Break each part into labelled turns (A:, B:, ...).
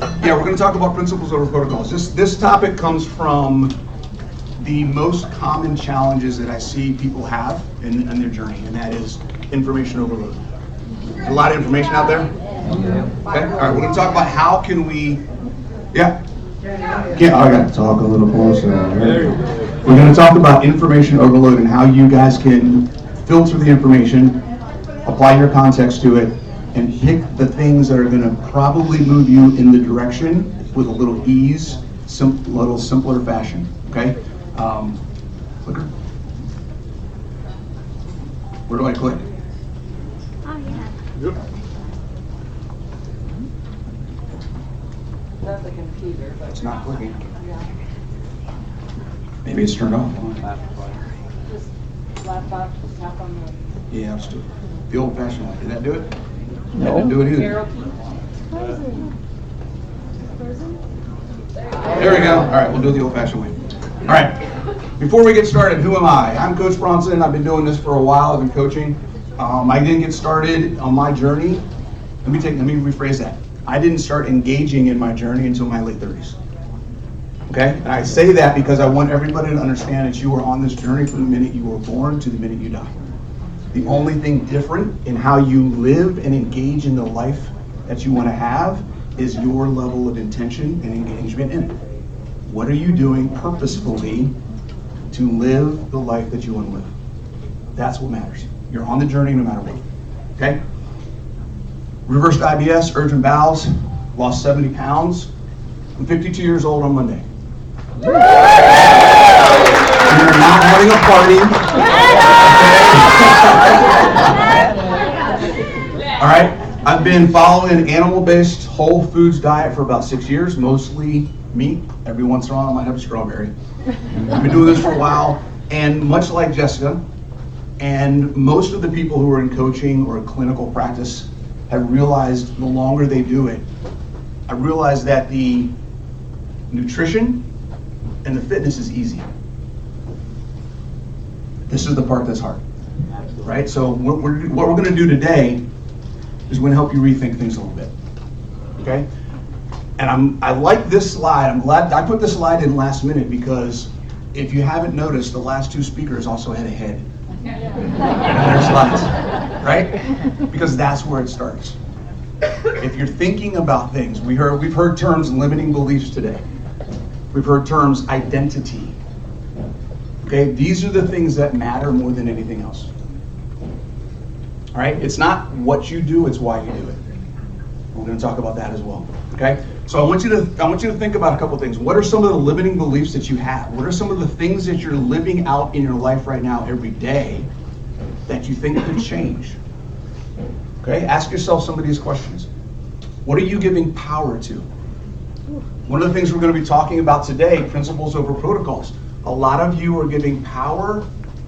A: Yeah, we're going to talk about principles over protocols. This topic comes from the most common challenges that I see people have in their journey, and that is information overload. There's a lot of information out there. Okay. All right. We're going to talk about how can we. Yeah. Yeah. I got to talk a little closer. Right? We're going to talk about information overload and how you guys can filter the information, apply your context to it, and pick the things that are going to probably move you in the direction with a little ease, little simpler fashion. Okay. Clicker. Where do I click?
B: Oh, yeah.
A: Yep.
C: That's a computer, but
A: It's not clicking.
C: yeah.
A: Maybe it's turned off.
C: Just laptop, just tap on the
A: Yeah, let's do it. The old-fashioned way. Did that do it?
D: No.
A: That didn't do it either.
C: arrow key.
A: There we go. All right, we'll do it the old-fashioned way. All right. Before we get started, who am I? I'm Coach Bronson. I've been doing this for a while. I've been coaching. I didn't get started on my journey. Let me rephrase that. I didn't start engaging in my journey until my late 30s. Okay? And I say that because I want everybody to understand that you are on this journey from the minute you were born to the minute you die. The only thing different in how you live and engage in the life that you want to have is your level of intention and engagement in it. What are you doing purposefully to live the life that you want to live? That's what matters. You're on the journey no matter what. Okay? Reversed IBS, urgent bowels, lost 70 pounds. I'm 52 years old on Monday. You're not having a party. All right. I've been following an animal-based whole foods diet for about 6 years, mostly meat. Every once in a while I might have a strawberry. I've been doing this for a while, and much like Jessica, and most of the people who are in coaching or clinical practice have realized the longer they do it, I realized that the nutrition and the fitness is easy. This is the part that's hard, right? So what we're going to do today is we're going to help you rethink things a little bit, okay? And I like this slide. I'm glad I put this slide in last minute because if you haven't noticed, the last two speakers also had a head in their slides, right? Because that's where it starts. If you're thinking about things, we've heard terms limiting beliefs today. We've heard terms identity. Okay, these are the things that matter more than anything else. All right, it's not what you do, it's why you do it. We're going to talk about that as well. Okay, so I want you to think about a couple things. What are some of the limiting beliefs that you have? What are some of the things that you're living out in your life right now every day that you think could change? Okay, ask yourself some of these questions. What are you giving power to? One of the things we're going to be talking about today, principles over protocols. A lot of you are giving power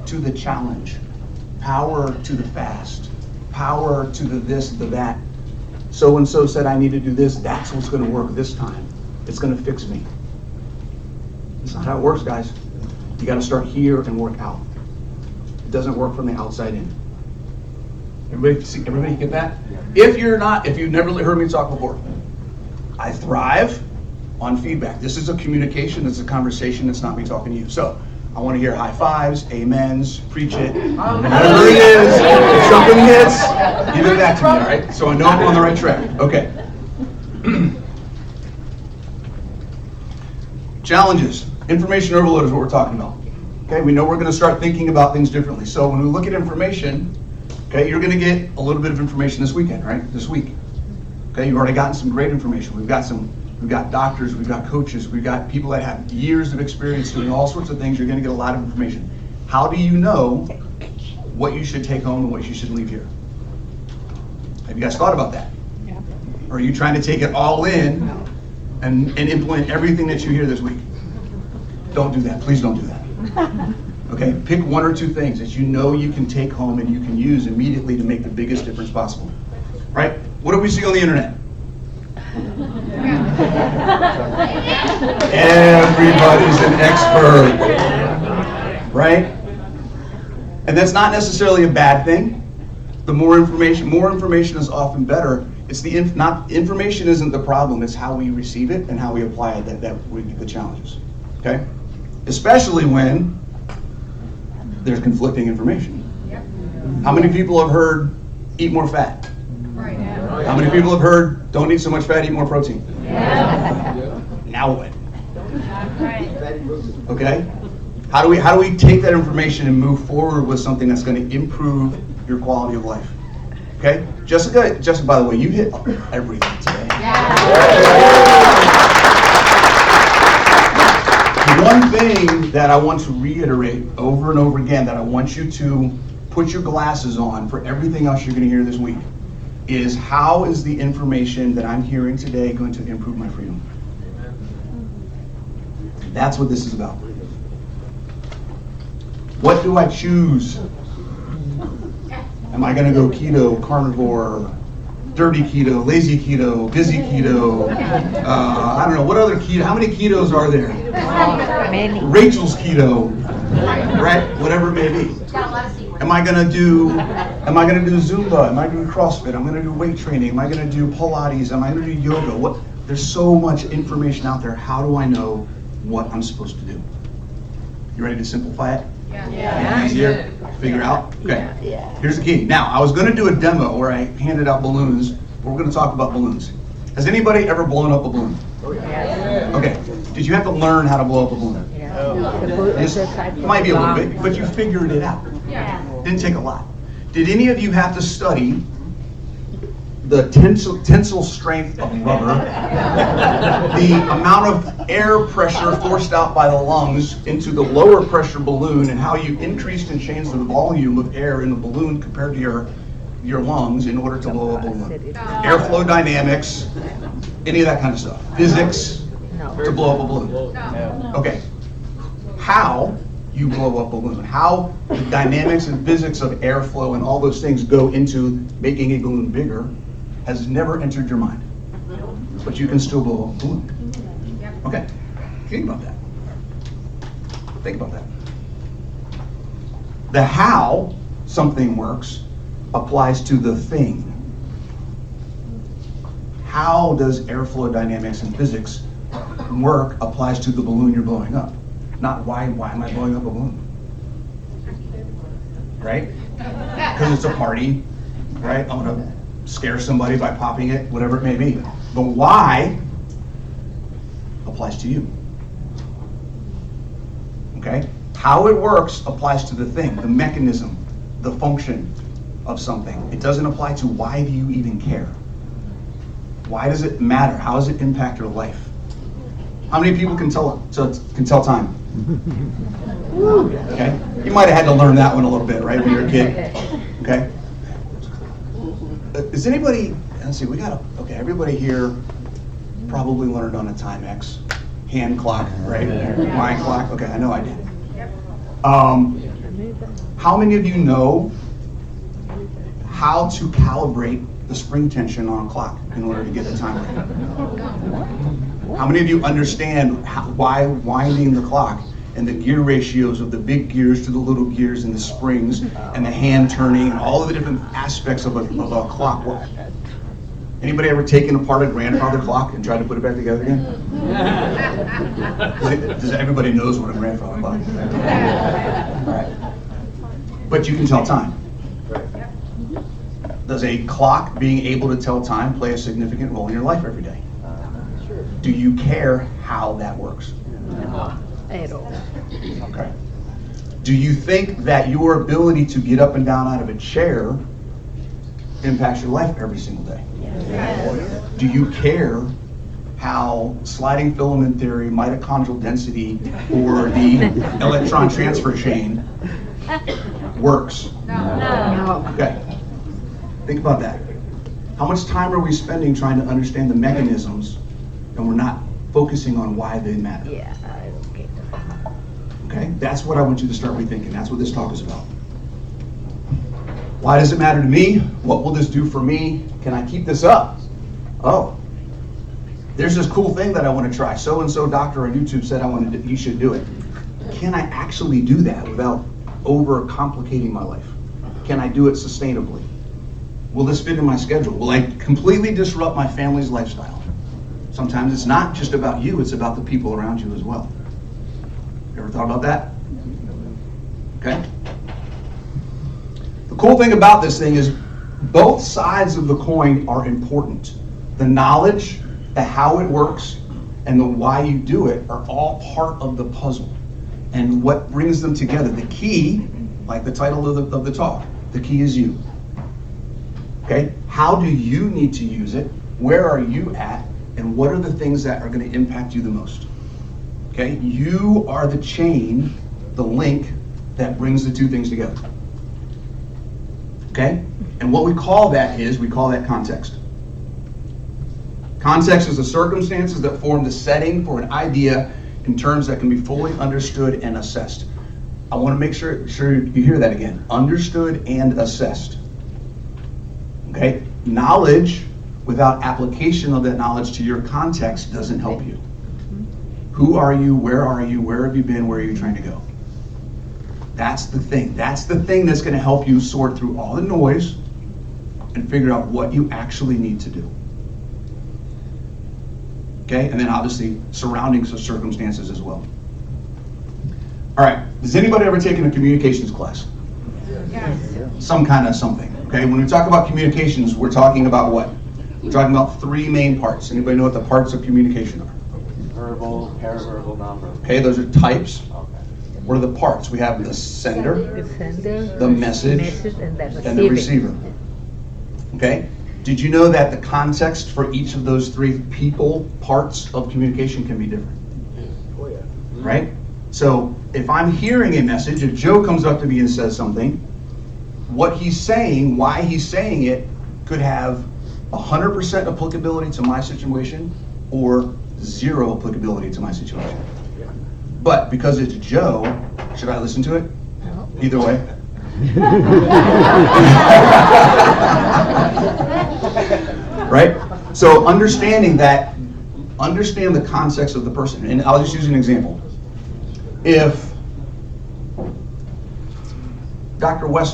A: to the challenge, power to the fast, power to the this, the that. So-and-so said I need to do this, that's what's going to work this time. It's going to fix me. That's not how it works, guys. You got to start here and work out. It doesn't work from the outside in. Everybody get that? If you've never heard me talk before, I thrive on feedback. This is a communication, it's a conversation, it's not me talking to you. So I want to hear high fives, amens, preach it, whatever it is. If something hits, give it back to me, all right? So I know I'm on the right track. Okay. Challenges. Information overload is what we're talking about. Okay, we know we're going to start thinking about things differently. So when we look at information, okay, you're going to get a little bit of information this weekend, right? This week. Okay, you've already gotten some great information. We've got doctors, we've got coaches, we've got people that have years of experience doing all sorts of things. You're going to get a lot of information. How do you know what you should take home and what you should leave here? Have you guys thought about that? Yeah. Or are you trying to take it all in and implement everything that you hear this week? Don't do that. Please don't do that. Okay, pick one or two things that you know you can take home and you can use immediately to make the biggest difference possible. Right? What do we see on the internet? Everybody's an expert, right? And that's not necessarily a bad thing, the more information is often better. It's information isn't the problem, it's how we receive it and how we apply it that we get the challenges, okay? Especially when there's conflicting information. How many people have heard, eat more fat?
C: Right.
A: How many people have heard, don't eat so much fat, eat more protein? Now what? Okay? How do we take that information and move forward with something that's going to improve your quality of life? Okay? Jessica, by the way, you hit everything today. One thing that I want to reiterate over and over again, that I want you to put your glasses on for everything else you're going to hear this week, is how is the information that I'm hearing today going to improve my freedom? That's what this is about. What do I choose? Am I going to go keto, carnivore, dirty keto, lazy keto, busy keto? I don't know, what other keto? How many ketos are there?
B: Many.
A: Rachel's keto, right? Whatever it may be. Am I going to do Zumba? Am I going to do CrossFit? Am I going to do weight training? Am I going to do Pilates? Am I going to do yoga? There's so much information out there. How do I know what I'm supposed to do? You ready to simplify it?
C: Yeah.
A: Easier? Figure out? Okay.
B: Yeah.
A: Here's the key. Now, I was going to do a demo where I handed out balloons, but we're going to talk about balloons. Has anybody ever blown up a balloon? Okay. Did you have to learn how to blow up a balloon? It might be a little bit, but you figured it out. Didn't take a lot. Did any of you have to study the tensile strength of rubber, the amount of air pressure forced out by the lungs into the lower pressure balloon, and how you increased and changed the volume of air in the balloon compared to your lungs in order to blow a balloon? Airflow dynamics, any of that kind of stuff. Physics to blow up a balloon. Okay. How you blow up a balloon, how the dynamics and physics of airflow and all those things go into making a balloon bigger has never entered your mind. But you can still blow up a balloon. Okay, think about that. Think about that. The how something works applies to the thing. How does airflow dynamics and physics work applies to the balloon you're blowing up. Not why am I blowing up a balloon? Right? Because it's a party, right? I'm gonna scare somebody by popping it, whatever it may be. The why applies to you. Okay? How it works applies to the thing, the mechanism, the function of something. It doesn't apply to why do you even care? Why does it matter? How does it impact your life? How many people can tell time? Okay? You might have had to learn that one a little bit, right, when you were a kid. Okay? Is anybody, let's see, okay, everybody here probably learned on a Timex hand clock, right? Mind clock, okay, I know I did. How many of you know how to calibrate the spring tension on a clock in order to get the time right? How many of you understand why winding the clock and the gear ratios of the big gears to the little gears and the springs and the hand turning and all of the different aspects of a clock work? Anybody ever taken apart a grandfather clock and tried to put it back together again? Does everybody knows what a grandfather clock is? All right. But you can tell time. Does a clock being able to tell time play a significant role in your life every day? Do you care how that works? Okay. Do you think that your ability to get up and down out of a chair impacts your life every single day? Yes. Do you care how sliding filament theory, mitochondrial density, or the electron transfer chain works?
B: No.
A: Okay. Think about that. How much time are we spending trying to understand the mechanisms and we're not focusing on why they matter?
B: Yeah, I don't get that.
A: Okay? That's what I want you to start rethinking. That's what this talk is about. Why does it matter to me? What will this do for me? Can I keep this up? Oh, there's this cool thing that I want to try. So-and-so doctor on YouTube said you should do it. Can I actually do that without overcomplicating my life? Can I do it sustainably? Will this fit in my schedule? Will I completely disrupt my family's lifestyle? Sometimes it's not just about you, it's about the people around you as well. You ever thought about that? Okay. The cool thing about this thing is both sides of the coin are important. The knowledge, the how it works, and the why you do it are all part of the puzzle. And what brings them together, the key, like the title of the talk, the key is you. Okay? How do you need to use it? Where are you at? And what are the things that are going to impact you the most? Okay? You are the chain, the link that brings the two things together. Okay? And what we call that context. Context is the circumstances that form the setting for an idea in terms that can be fully understood and assessed. I want to make sure you hear that again. Understood and assessed. Okay? Knowledge without application of that knowledge to your context doesn't help you. Who are you? Where are you? Where have you been? Where are you trying to go? That's the thing. That's the thing that's going to help you sort through all the noise and figure out what you actually need to do. Okay? And then obviously surroundings of circumstances as well. All right. Has anybody ever taken a communications class?
C: Yes.
A: Some kind of something. Okay? When we talk about communications, we're talking about what? We're talking about three main parts. Anybody know what the parts of communication are?
D: Verbal, paraverbal, nonverbal.
A: Okay, those are types.
D: Okay.
A: What are the parts? We have the sender,
B: The sender,
A: the message, and the receiver. Okay? Did you know that the context for each of those three people parts of communication can be different?
D: Oh, yeah.
A: Right? So if I'm hearing a message, if Joe comes up to me and says something, what he's saying, why he's saying it, could have 100% applicability to my situation or 0 applicability to my situation. But because it's Joe, should I listen to it?
B: No.
A: Either way. Right? So understand the context of the person. And I'll just use an example. If Dr. where's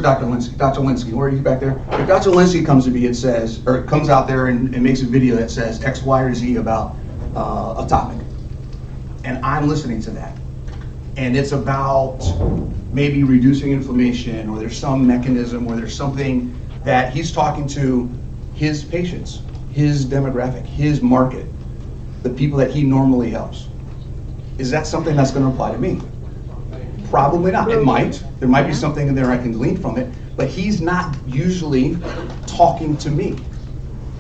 A: Dr. Linsky? Dr. Linsky, where are you back there? If Dr. Linsky comes to me and says, or comes out there and makes a video that says X, Y, or Z about a topic, and I'm listening to that, and it's about maybe reducing inflammation, or there's some mechanism, or there's something that he's talking to his patients, his demographic, his market, the people that he normally helps. Is that something that's going to apply to me? Probably not. It might. There might be something in there I can glean from it, but he's not usually talking to me.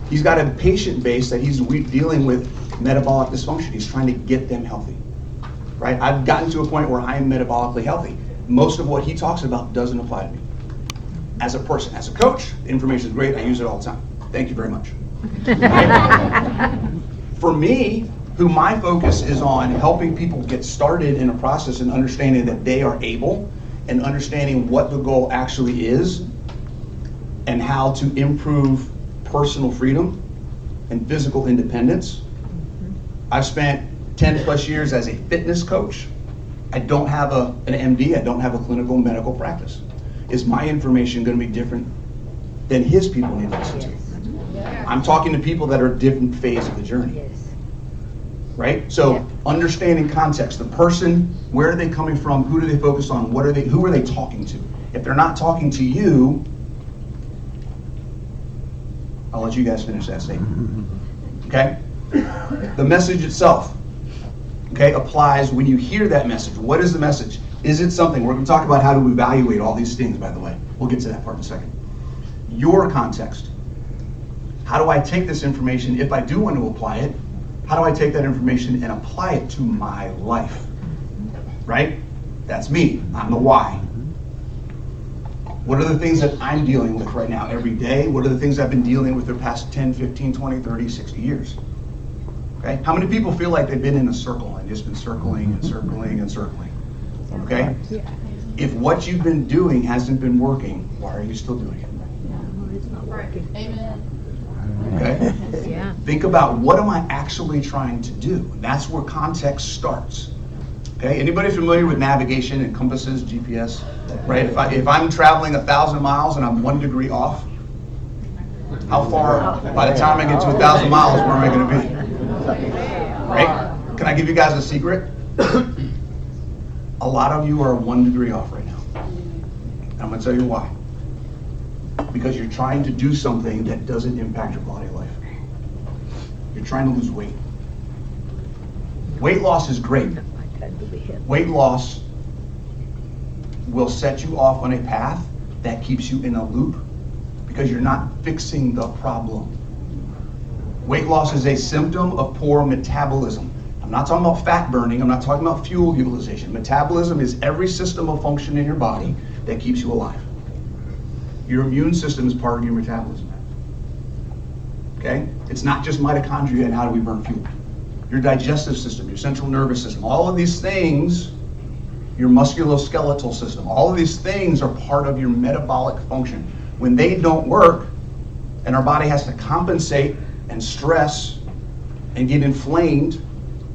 A: He's got a patient base that he's dealing with metabolic dysfunction. He's trying to get them healthy, right? I've gotten to a point where I am metabolically healthy. Most of what he talks about doesn't apply to me. As a person, as a coach, the information is great. I use it all the time. Thank you very much. For me, who my focus is on helping people get started in a process and understanding that they are able, and understanding what the goal actually is and how to improve personal freedom and physical independence. I've spent 10 plus years as a fitness coach. I don't have an MD, I don't have a clinical medical practice. Is my information going to be different than his people need to listen to? I'm talking to people that are a different phase of the journey.
B: Yes.
A: Right? So understanding context, the person, where are they coming from, who do they focus on, who are they talking to? If they're not talking to you, I'll let you guys finish that statement. Okay? The message itself, okay, applies when you hear that message. What is the message? Is it something? We're going to talk about how to evaluate all these things, by the way. We'll get to that part in a second. Your context. How do I take this information, if I do want to apply it, how do I take that information and apply it to my life? Right? That's me. I'm the why. What are the things that I'm dealing with right now every day? What are the things I've been dealing with the past 10, 15, 20, 30, 60 years? Okay? How many people feel like they've been in a circle and just been circling and circling and circling? Okay? If what you've been doing hasn't been working, why are you still doing it?
C: Amen.
A: Okay?
B: Yeah.
A: Think about, what am I actually trying to do? That's where context starts. Okay, anybody familiar with navigation and compasses, GPS? Right, if I'm traveling 1,000 miles and I'm 1 degree off, how far, by the time I get to 1,000 miles, where am I gonna be? Right, can I give you guys a secret? A lot of you are 1 degree off right now. I'm gonna tell you why. Because you're trying to do something that doesn't impact your quality of life. You're trying to lose weight. Weight loss is great. Weight loss will set you off on a path that keeps you in a loop because you're not fixing the problem. Weight loss is a symptom of poor metabolism. I'm not talking about fat burning, I'm not talking about fuel utilization. Metabolism is every system of function in your body that keeps you alive. Your immune system is part of your metabolism. Okay? It's not just mitochondria and how do we burn fuel. Your digestive system, your central nervous system, all of these things, your musculoskeletal system, all of these things are part of your metabolic function. When they don't work, and our body has to compensate and stress and get inflamed,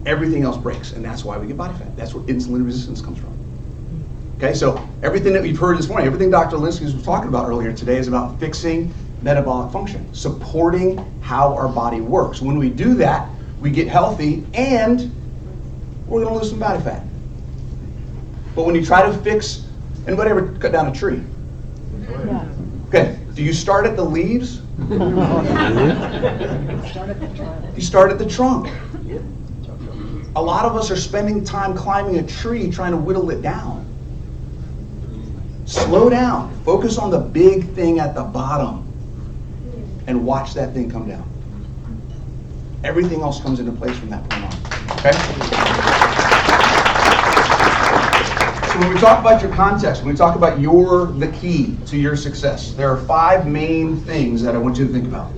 A: everything else breaks, and that's why we get body fat. That's where insulin resistance comes from. Okay, so everything that we've heard this morning, everything Dr. Linsky was talking about earlier today is about fixing metabolic function, supporting how our body works. When we do that, we get healthy and we're gonna lose some body fat. But when you try to fix, anybody ever cut down a tree?
B: Yeah.
A: Okay, do you start at the leaves? You start at the trunk. A lot of us are spending time climbing a tree trying to whittle it down. Slow down, focus on the big thing at the bottom and watch that thing come down. Everything else comes into place from that point on, okay? So when we talk about your context, when we talk about the key to your success, there are 5 main things that I want you to think about.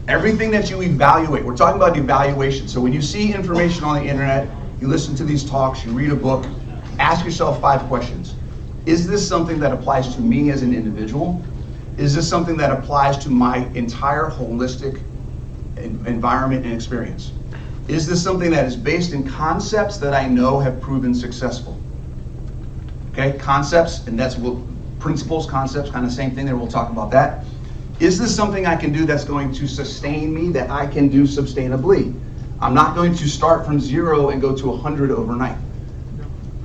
A: Everything that you evaluate, we're talking about evaluation. So when you see information on the internet, you listen to these talks, you read a book, ask yourself 5 questions. Is this something that applies to me as an individual? Is this something that applies to my entire holistic environment and experience? Is this something that is based in concepts that I know have proven successful? Okay, concepts, and that's what principles, concepts, kind of same thing there, we'll talk about that. Is this something I can do that's going to sustain me, that I can do sustainably? I'm not going to start from 0 and go to 100 overnight.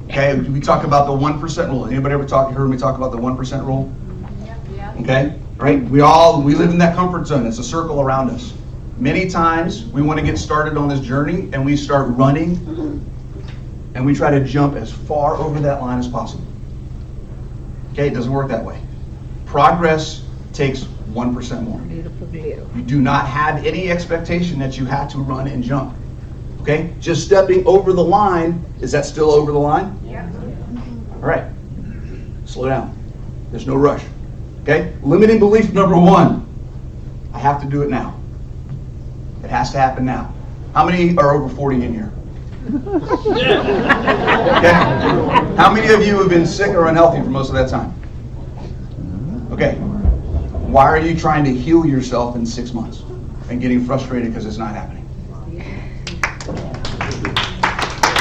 A: Okay, we talk about the 1% rule. Anybody ever heard me talk about the 1% rule?
C: Yeah.
A: Okay, right? We live in that comfort zone. It's a circle around us. Many times we want to get started on this journey and we start running and we try to jump as far over that line as possible. Okay, it doesn't work that way. Progress takes 1% more. You do not have any expectation that you have to run and jump. Okay, just stepping over the line, is that still over the line?
C: Yeah.
A: All right, slow down. There's no rush. Okay, limiting belief number 1. I have to do it now. It has to happen now. How many are over 40 in here? Okay. How many of you have been sick or unhealthy for most of that time? Okay. Why are you trying to heal yourself in 6 months and getting frustrated because it's not happening?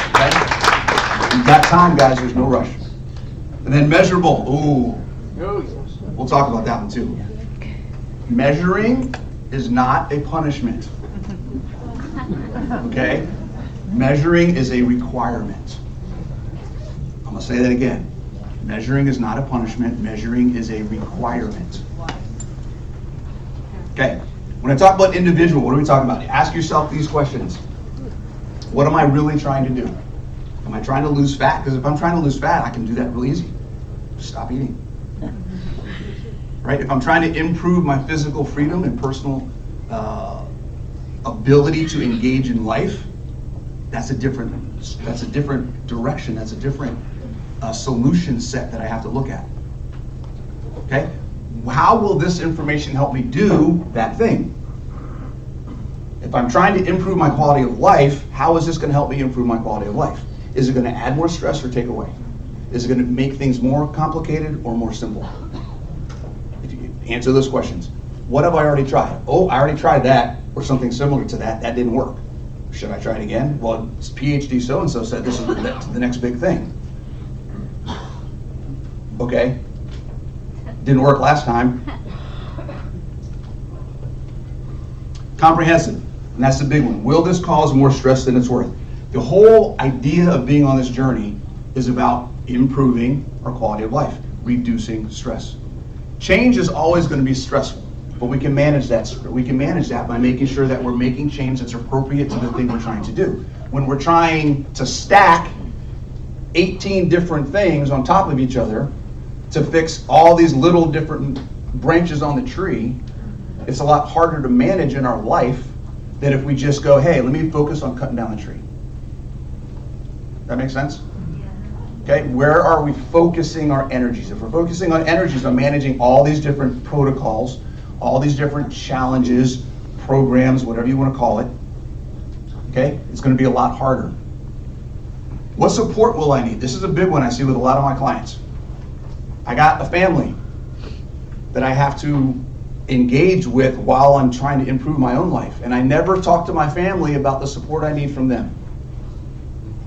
A: Okay. You've got time, guys. There's no rush. And then measurable. Ooh. We'll talk about that one too. Measuring is not a punishment. Okay? Measuring is a requirement. I'm going to say that again. Measuring is not a punishment. Measuring is a requirement. Okay. When I talk about individual, what are we talking about? Ask yourself these questions. What am I really trying to do? Am I trying to lose fat? Because if I'm trying to lose fat, I can do that real easy. Just stop eating. Right? If I'm trying to improve my physical freedom and personal ability to engage in life, that's a different direction. That's a different solution set that I have to look at. Okay? How will this information help me do that thing? If I'm trying to improve my quality of life, how is this going to help me improve my quality of life? Is it going to add more stress or take away? Is it going to make things more complicated or more simple? If you answer those questions. What have I already tried? Oh, I already tried that or something similar to that. That didn't work. Should I try it again? Well, PhD so-and-so said this is the next big thing. Okay. Didn't work last time. Comprehensive, and that's the big one. Will this cause more stress than it's worth? The whole idea of being on this journey is about improving our quality of life, reducing stress. Change is always going to be stressful, but we can manage that. We can manage that by making sure that we're making change that's appropriate to the thing we're trying to do. When we're trying to stack 18 different things on top of each other to fix all these little different branches on the tree, it's a lot harder to manage in our life than if we just go, hey, let me focus on cutting down the tree. That makes sense? Okay, where are we focusing our energies? If we're focusing on energies on managing all these different protocols, all these different challenges, programs, whatever you want to call it, okay, it's going to be a lot harder. What support will I need? This is a big one I see with a lot of my clients. I got a family that I have to engage with while I'm trying to improve my own life, and I never talk to my family about the support I need from them.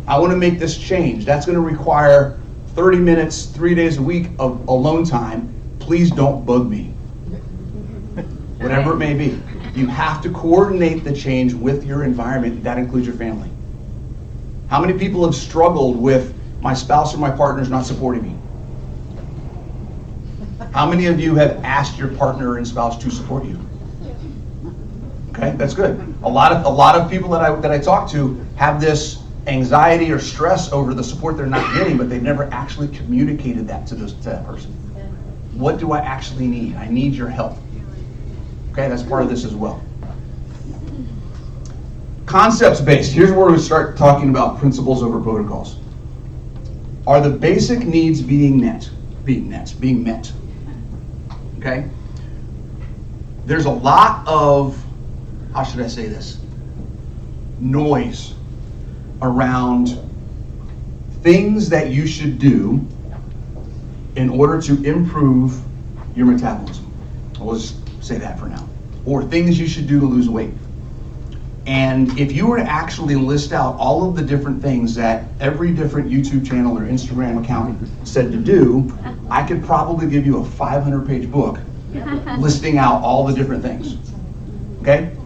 A: I want to make this change. That's going to require 30 minutes, 3 days a week of alone time. Please don't bug me. Whatever it may be. You have to coordinate the change with your environment. That includes your family. How many people have struggled with my spouse or my partner's not supporting me? How many of you have asked your partner and spouse to support you? Okay, that's good. A lot of people that I talk to have this anxiety or stress over the support they're not getting, but they've never actually communicated that to that person. What do I actually need? I need your help. Okay, that's part of this as well. Concepts based. Here's where we start talking about principles over protocols. Are the basic needs being met? Being met. Okay? There's a lot of, how should I say this? Noise around things that you should do in order to improve your metabolism. We'll just say that for now. Or things you should do to lose weight. And if you were to actually list out all of the different things that every different YouTube channel or Instagram account said to do, I could probably give you a 500-page book listing out all the different things. Okay?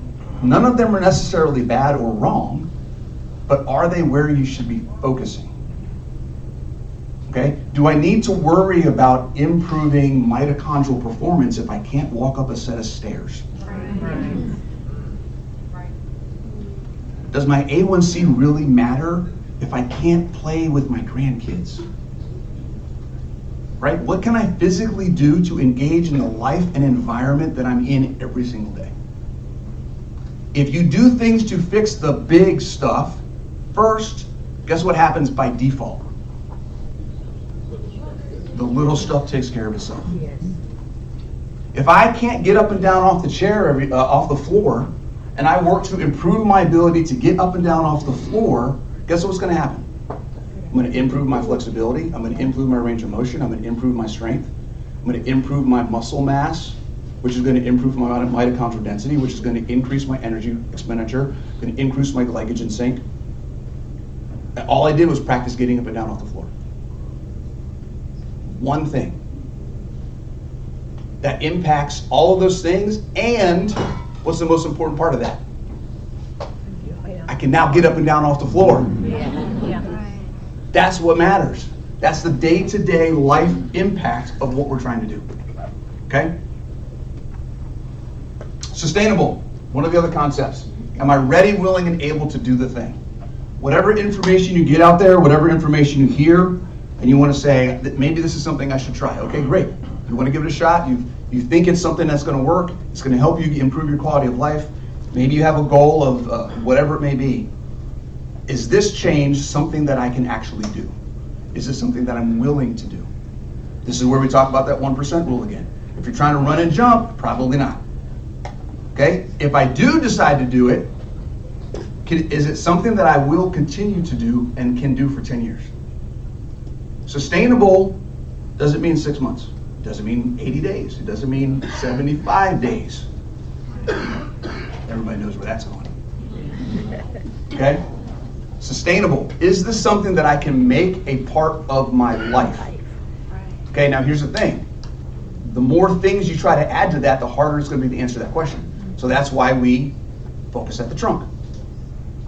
A: None of them are necessarily bad or wrong, but are they where you should be focusing? Okay? Do I need to worry about improving mitochondrial performance if I can't walk up a set of stairs? Does my A1C really matter if I can't play with my grandkids? Right? What can I physically do to engage in the life and environment that I'm in every single day? If you do things to fix the big stuff first, guess what happens by default? The little stuff takes care of itself. If I can't get up and down off the chair, off the floor, and I work to improve my ability to get up and down off the floor, guess what's going to happen? I'm going to improve my flexibility. I'm going to improve my range of motion. I'm going to improve my strength. I'm going to improve my muscle mass, which is going to improve my mitochondrial density, which is going to increase my energy expenditure, going to increase my glycogen sink. And all I did was practice getting up and down off the floor. One thing that impacts all of those things, and what's the most important part of that? I can now get up and down off the floor. That's what matters. That's the day-to-day life impact of what we're trying to do. Okay? Sustainable, one of the other concepts. Am I ready, willing, and able to do the thing? Whatever information you get out there, whatever information you hear, and you want to say that maybe this is something I should try. Okay, great. You want to give it a shot. You think it's something that's going to work. It's going to help you improve your quality of life. Maybe you have a goal of whatever it may be. Is this change something that I can actually do? Is this something that I'm willing to do? This is where we talk about that 1% rule again. If you're trying to run and jump, probably not. Okay? If I do decide to do it, is it something that I will continue to do and can do for 10 years? Sustainable doesn't mean 6 months. It doesn't mean 80 days. It doesn't mean 75 days. Everybody knows where that's going. Okay? Sustainable. Is this something that I can make a part of my life? Okay, now here's the thing. The more things you try to add to that, the harder it's going to be to answer that question. So that's why we focus at the trunk.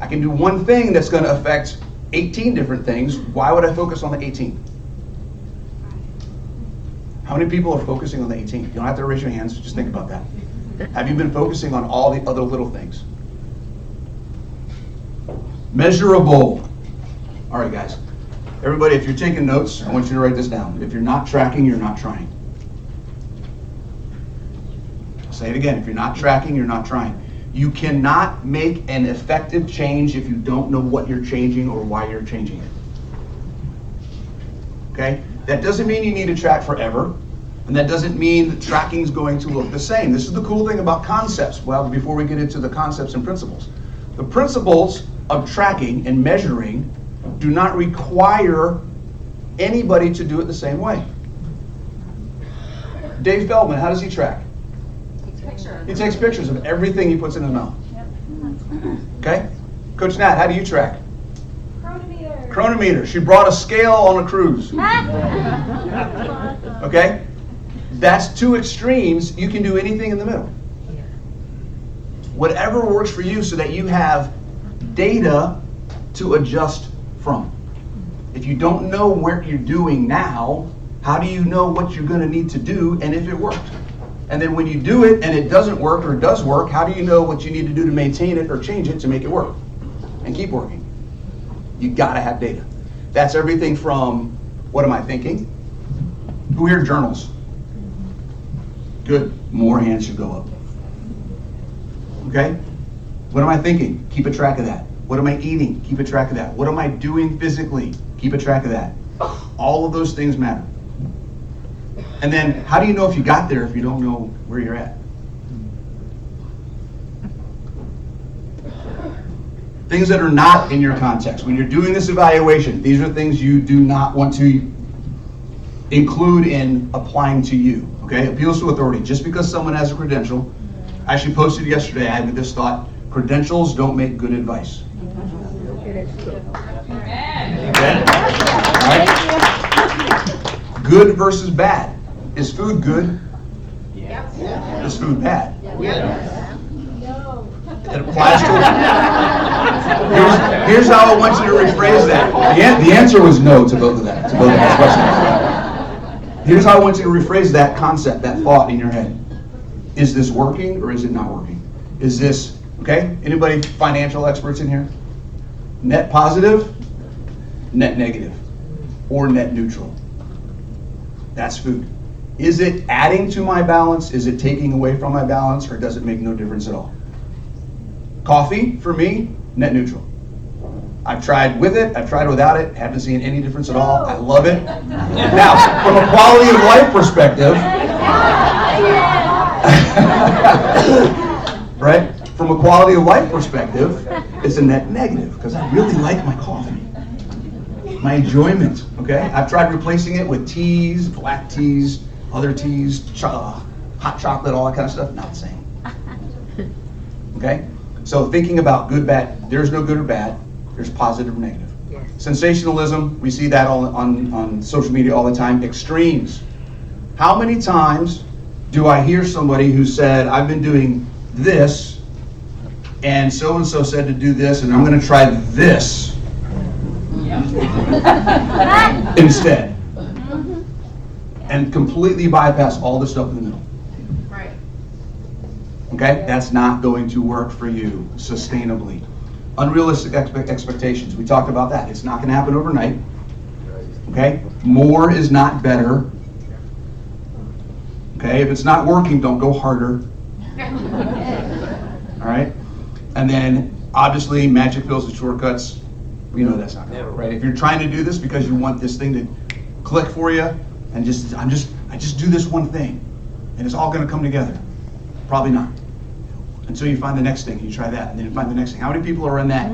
A: I can do one thing that's going to affect 18 different things. Why would I focus on the 18? How many people are focusing on the 18? You don't have to raise your hands, just think about that. Have you been focusing on all the other little things? Measurable. All right, guys. Everybody, if you're taking notes, I want you to write this down. If you're not tracking, you're not trying. I'll say it again. If you're not tracking, you're not trying. You cannot make an effective change if you don't know what you're changing or why you're changing it. Okay? That doesn't mean you need to track forever. And that doesn't mean that tracking is going to look the same. This is the cool thing about concepts. Well, before we get into the concepts and principles. The principles of tracking and measuring do not require anybody to do it the same way. Dave Feldman, how does he track? He takes pictures of everything he puts in his mouth. Okay? Coach Nat, how do you track? Chronometer. She brought a scale on a cruise. Okay? That's two extremes. You can do anything in the middle. Whatever works for you so that you have data to adjust from. If you don't know what you're doing now, how do you know what you're going to need to do and if it worked? And then when you do it and it doesn't work or does work, how do you know what you need to do to maintain it or change it to make it work and keep working? You got to have data. That's everything from what am I thinking? Who here journals? Good. More hands should go up. Okay? What am I thinking? Keep a track of that. What am I eating? Keep a track of that. What am I doing physically? Keep a track of that. All of those things matter. And then, how do you know if you got there if you don't know where you're at? Things that are not in your context. When you're doing this evaluation, these are things you do not want to include in applying to you. Okay? Appeals to authority. Just because someone has a credential, I actually posted yesterday, I had this thought, credentials don't make good advice. Okay? All right? Good versus bad. Is food good? Yes. Is food bad? Yes. It applies to here's how I want you to rephrase that. The answer was no to both of that. To both of those questions. Here's how I want you to rephrase that concept, that thought in your head. Is this working or is it not working? Is this, okay? Anybody financial experts in here? Net positive, net negative, or net neutral. That's food. Is it adding to my balance? Is it taking away from my balance? Or does it make no difference at all? Coffee, for me, net neutral. I've tried with it, I've tried without it, haven't seen any difference at all. I love it. Now, from a quality of life perspective, right? From a quality of life perspective, it's a net negative because I really like my coffee. My enjoyment, okay? I've tried replacing it with teas, black teas, other teas, hot chocolate, all that kind of stuff. Not the same. Okay? So thinking about good, bad, there's no good or bad. There's positive or negative. Yes. Sensationalism, we see that on social media all the time. Extremes. How many times do I hear somebody who said, I've been doing this, and so-and-so said to do this, and I'm going to try this instead. And completely bypass all the stuff in the middle.
C: Right.
A: Okay? That's not going to work for you sustainably. Unrealistic expectations. We talked about that. It's not going to happen overnight. Okay? More is not better. Okay? If it's not working, don't go harder. All right? And then, obviously, magic pills and shortcuts. We know that's not going to work, right? If you're trying to do this because you want this thing to click for you, and I just do this one thing, and it's all going to come together. Probably not. Until you find the next thing, you try that, and then you find the next thing. How many people are in that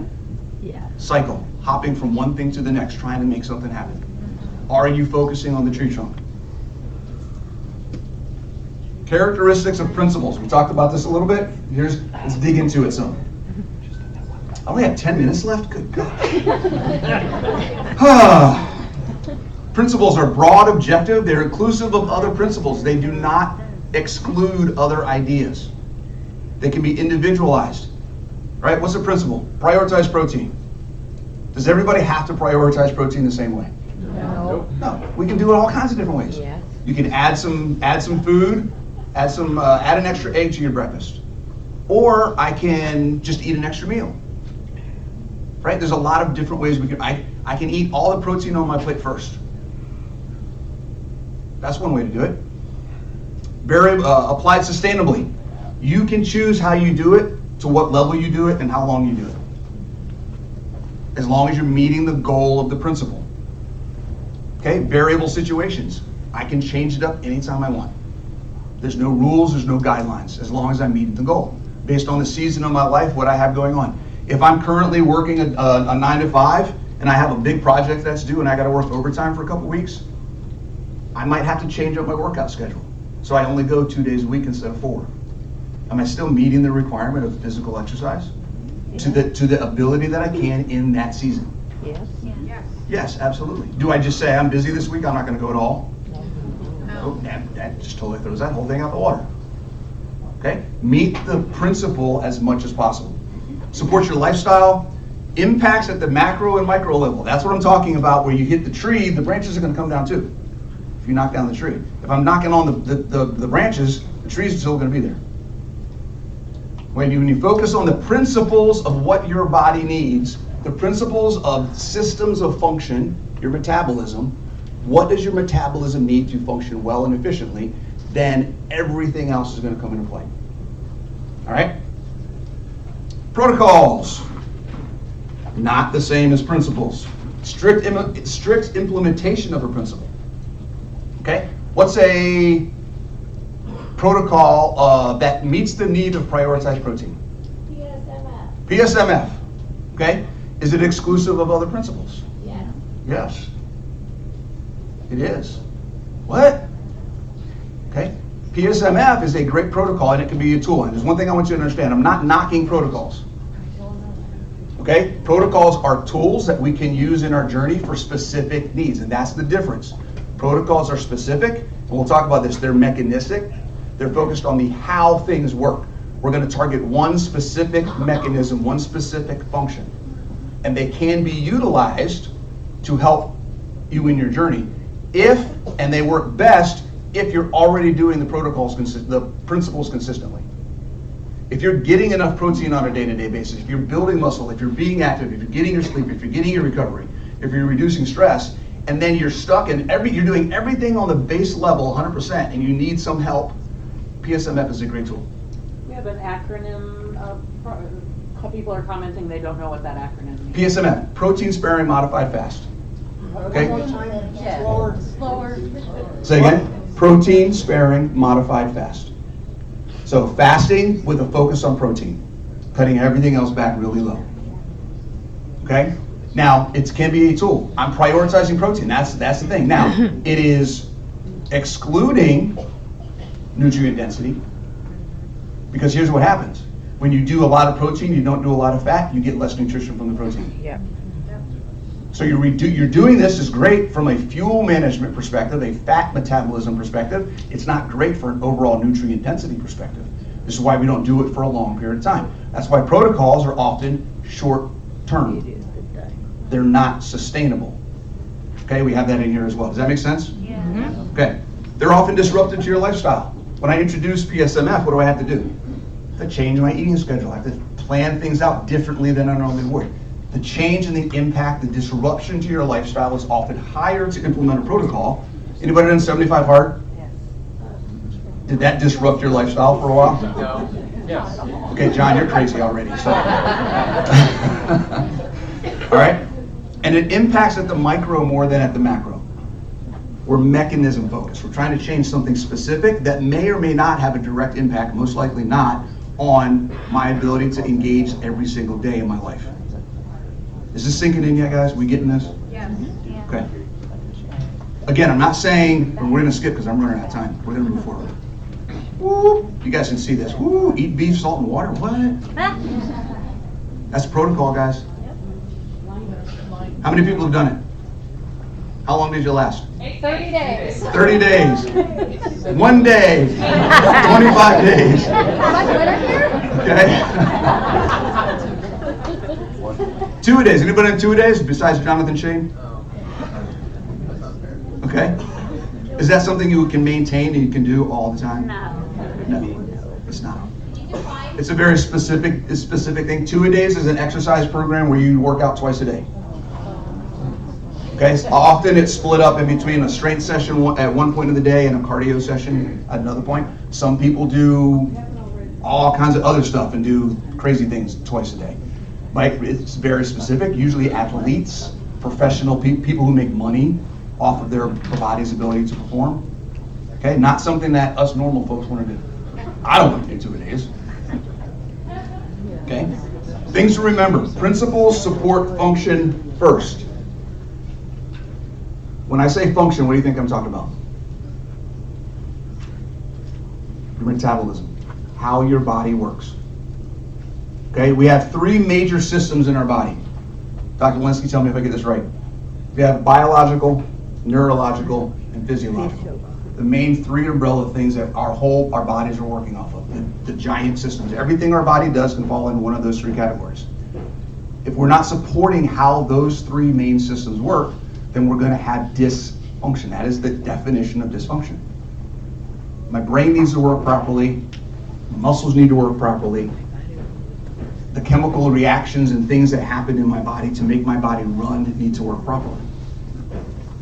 A: cycle, hopping from one thing to the next, trying to make something happen? Are you focusing on the tree trunk? Characteristics of principles. We talked about this a little bit. Let's dig into it some. I only have 10 minutes left? Good God. Principles are broad, objective. They're inclusive of other principles. They do not exclude other ideas. They can be individualized. Right? What's a principle? Prioritize protein. Does everybody have to prioritize protein the same way?
B: No.
A: No. We can do it all kinds of different ways.
B: Yes.
A: You can add some food, add an extra egg to your breakfast. Or I can just eat an extra meal. Right? There's a lot of different ways we can. I can eat all the protein on my plate first. That's one way to do it. Applied sustainably. You can choose how you do it, to what level you do it, and how long you do it. As long as you're meeting the goal of the principle. Okay, variable situations. I can change it up anytime I want. There's no rules, there's no guidelines, as long as I'm meeting the goal. Based on the season of my life, what I have going on. If I'm currently working a 9 to 5, and I have a big project that's due and I gotta work overtime for a couple weeks, I might have to change up my workout schedule. So I only go 2 days a week instead of 4. Am I still meeting the requirement of physical exercise? To the ability that I can in that season?
B: Yes.
A: Yes, absolutely. Do I just say, I'm busy this week, I'm not gonna go at all?
B: No.
A: Oh, that just totally throws that whole thing out the water. Okay? Meet the principle as much as possible. Support your lifestyle. Impacts at the macro and micro level. That's what I'm talking about. Where you hit the tree, the branches are gonna come down too. If you knock down the tree. If I'm knocking on the branches, the trees are still gonna be there. When you focus on the principles of what your body needs, the principles of systems of function, your metabolism, what does your metabolism need to function well and efficiently, then everything else is going to come into play. All right? Protocols, not the same as principles. Strict implementation of a principle. Okay? What's a protocol that meets the need of prioritized protein?
C: PSMF.
A: PSMF. Okay? Is it exclusive of other principles?
C: Yes.
A: Yes. It is. What? Okay. PSMF is a great protocol and it can be a tool. And there's one thing I want you to understand. I'm not knocking protocols. Okay? Protocols are tools that we can use in our journey for specific needs. And that's the difference. Protocols are specific, and we'll talk about this. They're mechanistic. They're focused on the how things work. We're going to target one specific mechanism, one specific function. And they can be utilized to help you in your journey and they work best if you're already doing the principles consistently. If you're getting enough protein on a day-to-day basis, if you're building muscle, if you're being active, if you're getting your sleep, if you're getting your recovery, if you're reducing stress, and then you're stuck in you're doing everything on the base level 100% and you need some help, PSMF is a great tool.
C: We have an acronym. People are commenting they don't know what that acronym means.
A: PSMF, protein sparing modified fast. Okay?
C: Slower.
A: Say again, protein sparing modified fast. So fasting with a focus on protein, cutting everything else back really low. Okay? Now, it can be a tool. I'm prioritizing protein. That's the thing. Now, it is excluding nutrient density, because here's what happens. When you do a lot of protein, you don't do a lot of fat, you get less nutrition from the protein.
B: Yep.
A: So you're doing this is great from a fuel management perspective, a fat metabolism perspective. It's not great for an overall nutrient density perspective. This is why we don't do it for a long period of time. That's why protocols are often short term. They're not sustainable. Okay, we have that in here as well. Does that make sense?
C: Yeah.
B: Mm-hmm.
A: Okay. They're often disruptive to your lifestyle. When I introduce PSMF, what do I have to do? I have to change my eating schedule. I have to plan things out differently than I normally would. The change and the impact, the disruption to your lifestyle is often higher to implement a protocol. Anybody done 75 hard?
C: Yes.
A: Did that disrupt your lifestyle for a while?
D: No. Yes.
A: Okay, John, you're crazy already. So. All right? And it impacts at the micro more than at the macro. We're mechanism focused. We're trying to change something specific that may or may not have a direct impact, most likely not, on my ability to engage every single day in my life. Is this sinking in yet, guys? We getting this?
C: Yes.
A: Okay. Again, I'm not saying, we're going to skip because I'm running out of time. We're going to move forward. Woo! You guys can see this. Woo! Eat beef, salt, and water. What? That's protocol, guys. How many people have done it? How long did you last?
B: 30 days.
A: 30 days. 1 day. 25 days. Okay. 2 days. Anybody in 2 days besides Jonathan Shane? Okay. Is that something you can maintain and you can do all the time? No, it's not. It's a very specific thing. 2 days is an exercise program where you work out twice a day. Okay, so often it's split up in between a strength session at one point of the day and a cardio session at another point. Some people do all kinds of other stuff and do crazy things twice a day. Right? It's very specific. Usually athletes, professional people who make money off of their body's ability to perform. Okay, not something that us normal folks want to do. I don't want to do 2 days. Okay, things to remember: principles support function first. When I say function, what do you think I'm talking about? Your metabolism, how your body works. Okay, we have 3 major systems in our body. Dr. Linsky, tell me if I get this right. We have biological, neurological, and physiological. The main 3 umbrella things that our bodies are working off of, the giant systems. Everything our body does can fall in one of those 3 categories. If we're not supporting how those 3 main systems work, then we're going to have dysfunction. That is the definition of dysfunction. My brain needs to work properly. My muscles need to work properly. The chemical reactions and things that happen in my body to make my body run need to work properly.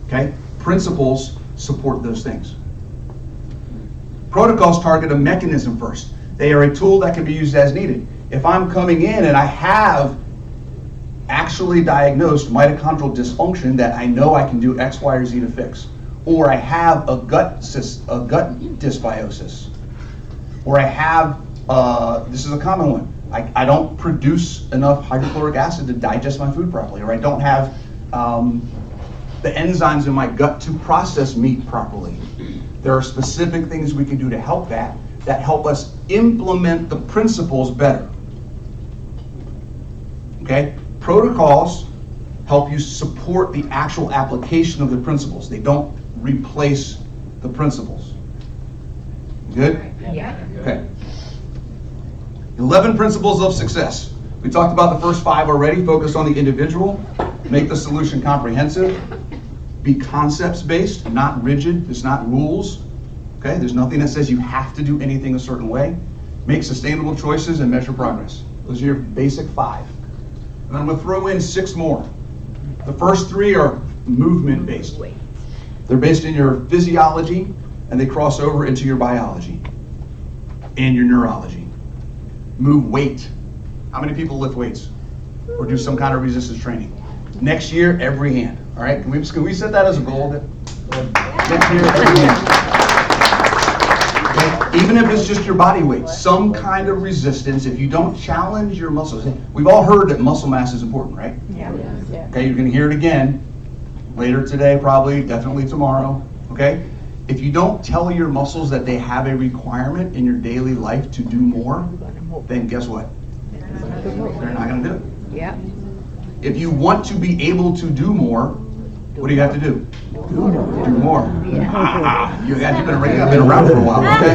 A: Okay? Principles support those things. Protocols target a mechanism first. They are a tool that can be used as needed. If I'm coming in and I have actually diagnosed mitochondrial dysfunction that I know I can do X, Y, or Z to fix, or I have a gut dysbiosis, or I have, this is a common one, I don't produce enough hydrochloric acid to digest my food properly, or I don't have the enzymes in my gut to process meat properly. There are specific things we can do to help that help us implement the principles better. Okay? Protocols help you support the actual application of the principles. They don't replace the principles. Good?
B: Yeah.
A: Okay. 11 principles of success. We talked about the first 5 already. Focus on the individual. Make the solution comprehensive. Be concepts based, not rigid. It's not rules. Okay? There's nothing that says you have to do anything a certain way. Make sustainable choices and measure progress. Those are your basic 5. And I'm going to throw in 6 more. The first 3 are movement based. They're based in your physiology and they cross over into your biology and your neurology. Move weight. How many people lift weights or do some kind of resistance training? Next year, every hand. All right, can we set that as a goal? Next year, every hand. Okay? Even if it's just your body weight, some kind of resistance. If you don't challenge your muscles, we've all heard that muscle mass is important, right?
B: Yeah.
A: Okay, you're going to hear it again later today, probably, definitely tomorrow. Okay, if you don't tell your muscles that they have a requirement in your daily life to do more, then guess what? They're not going to do it.
B: Yeah.
A: If you want to be able to do more, what do you have to do? Do more. You've been around for a while. Okay,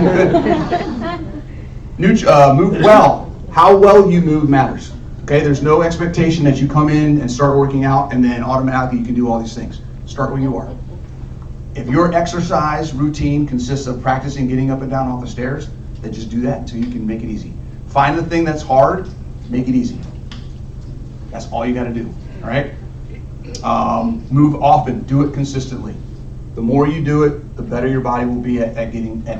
A: good. Move well. How well you move matters. Okay, there's no expectation that you come in and start working out and then automatically you can do all these things. Start where you are. If your exercise routine consists of practicing getting up and down off the stairs, then just do that until you can make it easy. Find the thing that's hard, make it easy. That's all you got to do. All right. Move often. Do it consistently. The more you do it, the better your body will be at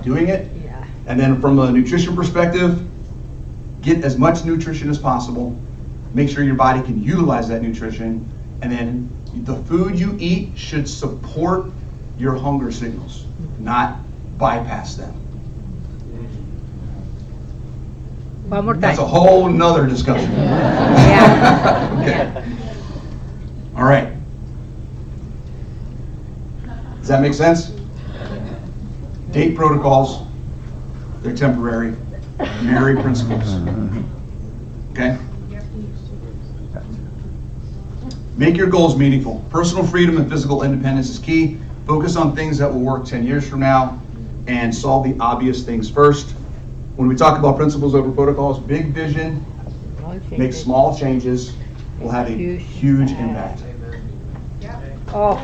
A: doing it.
B: Yeah.
A: And then from a nutrition perspective, get as much nutrition as possible. Make sure your body can utilize that nutrition. And then the food you eat should support your hunger signals, not bypass them.
B: One more time.
A: That's a whole nother discussion.
B: Yeah.
A: Okay. All right. Does that make sense? Date protocols, they're temporary. Marry principles. Okay? Make your goals meaningful. Personal freedom and physical independence is key. Focus on things that will work 10 years from now and solve the obvious things first. When we talk about principles over protocols, big vision, make small changes, will have a huge impact.
B: Oh,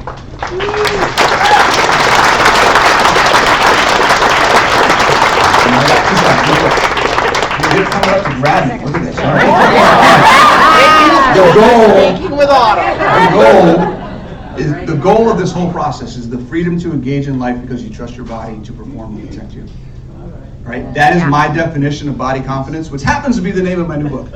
A: You're coming up to grab me. Look at this. All right. The goal of this whole process is the freedom to engage in life because you trust your body to perform and protect you. Right? That is my definition of body confidence, which happens to be the name of my new book.